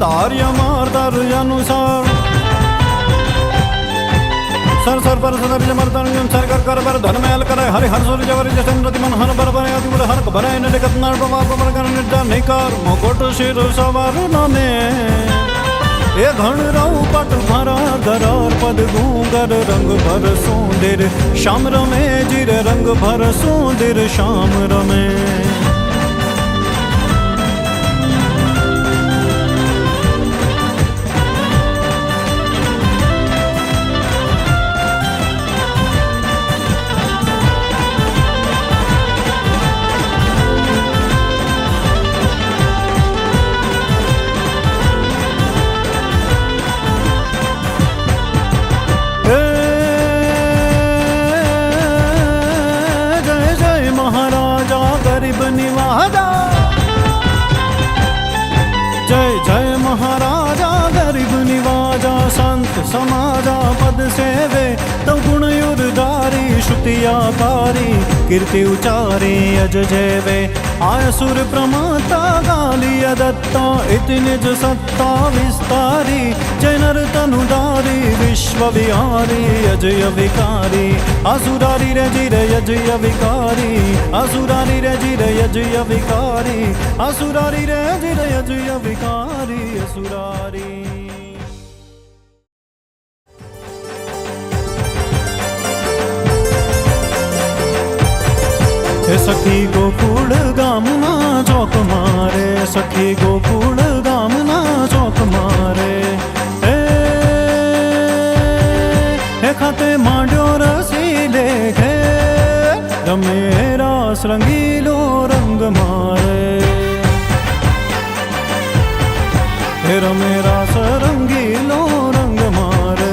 धार्य मारदार अनुसार sir sir पर सदर मर्दन सर कर बर धर्म यल करे हरि हर सूर्य जवर जसन प्रतिमन हर बर बर आदि हर भराय न जगत नार प्रभाव पर कर निर्धार नहीं कर मुकुट शिर सवार नमे ए घण राउ पट भरा धरार पद गूंगर रंग भर सोंदेर श्याम रमे जिर रंग भर सोंदेर श्याम रमे निवाजा जय जय महाराजा गरीब निवाजा संत समाजा पद सेवे तो गुण युरधारी श्रुतियाकारी कीर्ति उचारी अज जयवे आय सुर प्रमाता गालिय दत्ता इति निज सत्ता विस्तारी जय नर तनुधारी विश्व विहारी अजय विकारी असुरारी रे जिर अजय विकारी असुरारी रे जिर अजय विकारी असुरारी रे जिर अजय विकारी असुरारी सखी गोकुल गामना चौक मारे सखी गोकुल गामना चौक मारे हे खाते मांड्यो रसीले खे रमेरा रंगीलो रंग मारे हे रमेरा रंगीलो रंग मारे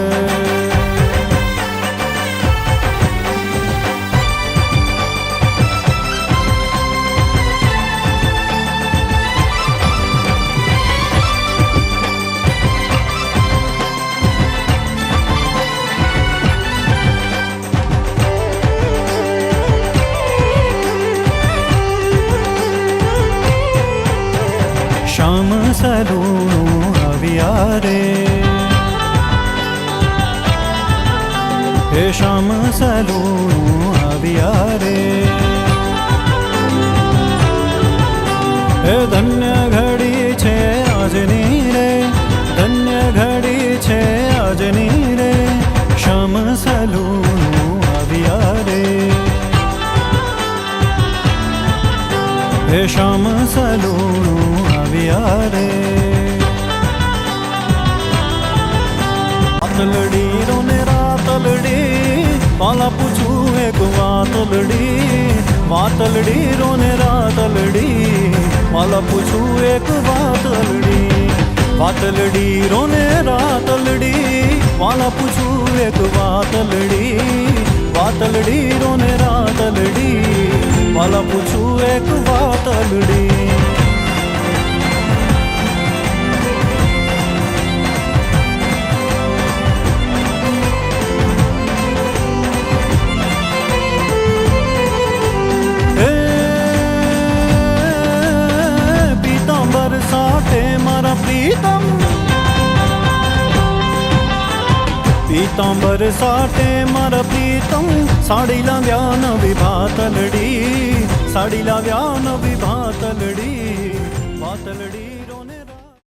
श्याम सलूणु अवियारे हे श्याम सलूणु अवियारे हे धन्य घड़ी छे आजनी रे धन्य घड़ी छे आजनी रे श्याम सलूणु अवियारे हे श्याम सलूणु अवियारे रातलड़ी रोने रातलड़ी वाला पूछू एक वातलड़ी रोने रातलड़ी वाला पूछू एक वातलड़ी रोने रातलड़ी वाला पूछू एक वातलड़ी रोने रातलड़ी वाला पूछू एक वातलड़ी पीतांबर साटे मारा प्रीतम पीतांबर साटे मारा प्रीतम साड़ी लाव्या नवी भातलड़ी साड़ी लाव्या नवी भातलड़ी